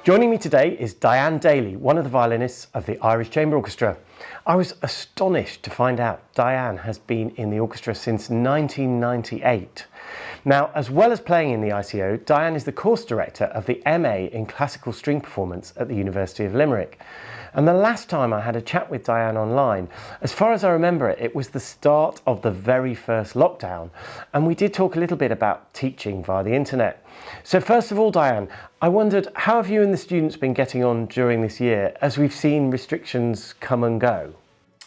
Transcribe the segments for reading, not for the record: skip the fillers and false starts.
Joining me today is Diane Daly, one of the violinists of the Irish Chamber Orchestra. I was astonished to find out Diane has been in the orchestra since 1998. Now, as well as playing in the ICO, Diane is the course director of the MA in Classical String Performance at the University of Limerick. And the last time I had a chat with Diane online, as far as I remember it, it was the start of the very first lockdown. And we did talk a little bit about teaching via the internet. So first of all, Diane, I wondered, how have you and the students been getting on during this year as we've seen restrictions come and go?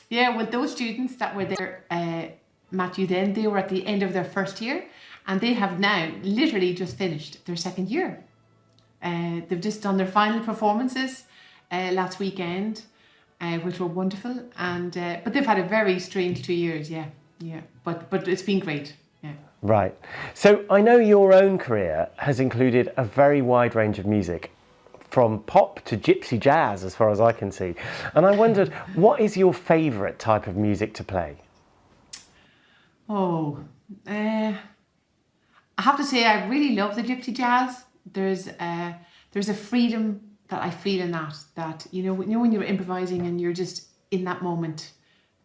Yeah, well, those students that were there, Matthew, then they were at the end of their first year and they have now literally just finished their second year. They've just done their final performances last weekend, which were wonderful, and but they've had a very strange 2 years, yeah, but it's been great, yeah. Right. So I know your own career has included a very wide range of music, from pop to gypsy jazz, as far as I can see. And I wondered, what is your favourite type of music to play? I have to say I really love the gypsy jazz. There's a freedom that I feel in that you know when you're improvising and you're just in that moment.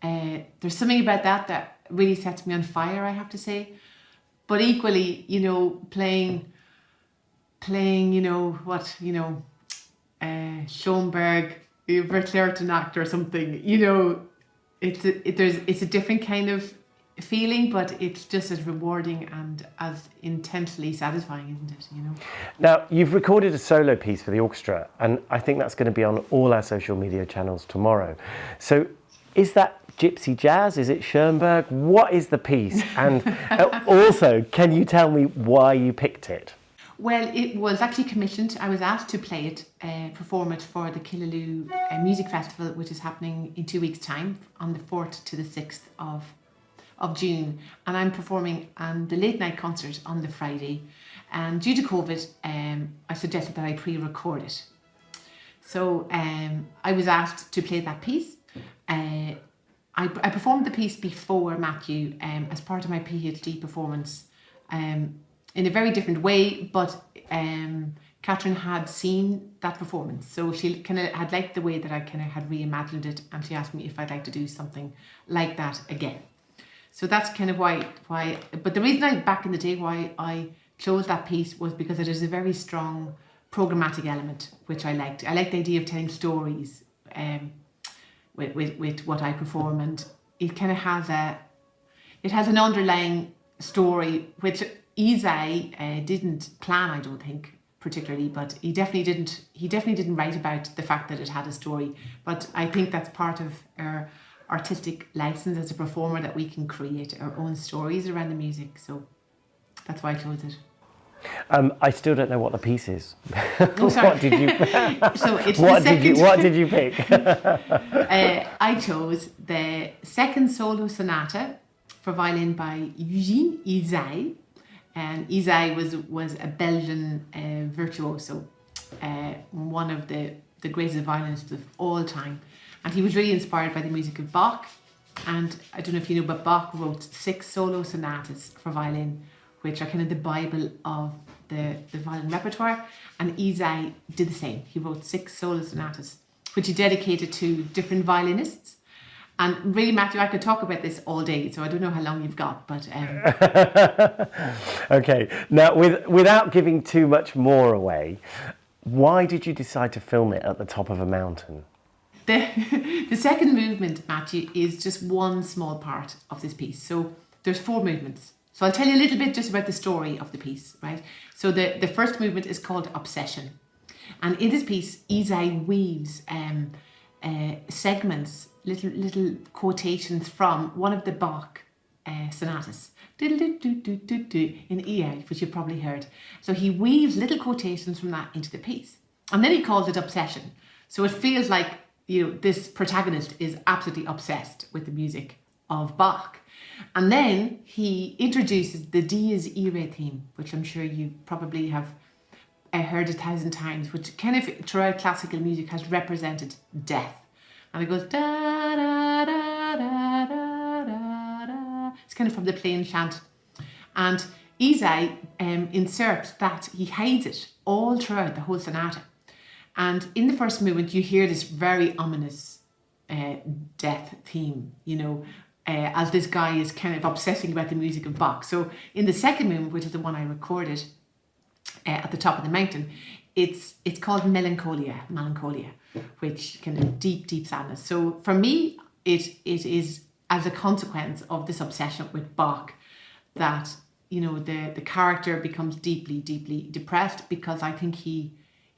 There's something about that really sets me on fire, I have to say. But equally, playing, Schoenberg, Verklärten act or something, it's a different kind of feeling, but it's just as rewarding and as intensely satisfying, isn't it? Now, you've recorded a solo piece for the orchestra, and I think that's going to be on all our social media channels tomorrow. So is that gypsy jazz? Is it Schoenberg? What is the piece? And also, can you tell me why you picked it? Well, it was actually commissioned. I was asked to play it, perform it for the Killaloo Music Festival, which is happening in 2 weeks' time, on the 4th to the 6th of June. And I'm performing the late night concert on the Friday. And due to COVID, I suggested that I pre-record it. So I was asked to play that piece. I performed the piece before, Matthew, as part of my PhD performance, in a very different way, but Catherine had seen that performance, so she kind of had liked the way that I kind of had reimagined it, and she asked me if I'd like to do something like that again. So that's kind of why. But the reason back in the day why I chose that piece was because it is a very strong programmatic element, which I liked. I liked the idea of telling stories with what I perform, and it kind of has an underlying story which Isai didn't plan, I don't think, particularly, but he definitely didn't write about the fact that it had a story. But I think that's part of our artistic license as a performer, that we can create our own stories around the music. So that's why I chose it. I still don't know what the piece is. Oh, sorry. What did you? So it's what did you pick? I chose the second solo sonata for violin by Eugene Isai. And Isai was a Belgian virtuoso, one of the greatest violinists of all time. And he was really inspired by the music of Bach. And I don't know if you know, but Bach wrote 6 solo sonatas for violin, which are kind of the Bible of the violin repertoire. And Isai did the same. He wrote 6 solo sonatas, which he dedicated to different violinists. And really, Matthew, I could talk about this all day, so I don't know how long you've got, but... Okay, now without giving too much more away, why did you decide to film it at the top of a mountain? The second movement, Matthew, is just one small part of this piece. So there's 4 movements. So I'll tell you a little bit just about the story of the piece, right? So the first movement is called Obsession. And in this piece, Isai weaves segments, little quotations from one of the Bach sonatas in E, which you've probably heard. So he weaves little quotations from that into the piece. And then he calls it Obsession. So it feels like, this protagonist is absolutely obsessed with the music of Bach. And then he introduces the Dies Irae theme, which I'm sure you probably have heard 1,000 times, which kind of throughout classical music has represented death. And it goes da da da da da da da. It's kind of from the plain chant. And Isai inserts that, he hides it all throughout the whole sonata. And in the first movement, you hear this very ominous death theme, you know, as this guy is kind of obsessing about the music of Bach. So in the second movement, which is the one I recorded at the top of the mountain, it's called Melancholia, which kind of deep sadness. So for me, it is as a consequence of this obsession with Bach that, you know, the character becomes deeply depressed, because I think he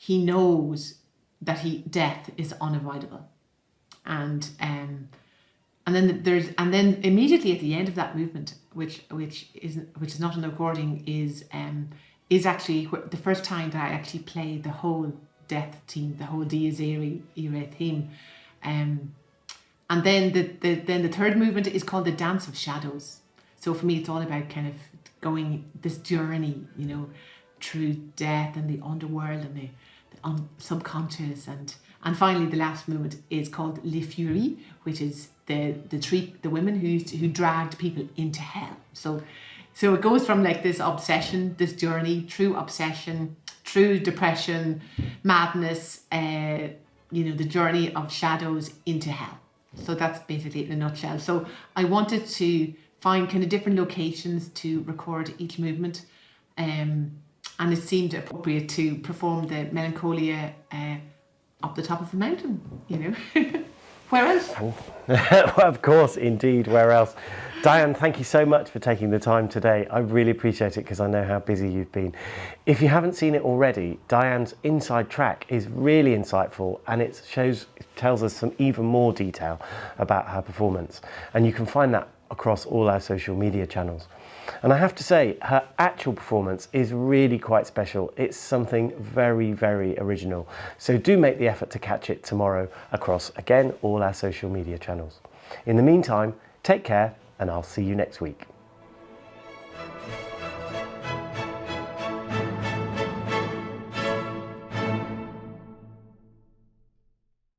knows that death is unavoidable. And then immediately at the end of that movement, which is not on the recording, is actually the first time that I actually played the whole death theme, the whole Dies Irae theme. And then the third movement is called the Dance of Shadows. So for me, it's all about kind of going this journey, you know, through death and the underworld and the subconscious, and finally the last movement is called Les Furies, which is the women who dragged people into hell. So it goes from like this obsession, this journey through obsession, through depression, madness, you know, the journey of shadows into hell. So that's basically it in a nutshell. So I wanted to find kind of different locations to record each movement, and it seemed appropriate to perform the Melancholia up the top of the mountain, you know. Where else? Well, of course, indeed, where else? Diane, thank you so much for taking the time today. I really appreciate it, because I know how busy you've been. If you haven't seen it already, Diane's inside track is really insightful, and it tells us some even more detail about her performance. And you can find that across all our social media channels. And I have to say, her actual performance is really quite special. It's something very original. So do make the effort to catch it tomorrow across, again, all our social media channels. In the meantime, take care, and I'll see you next week.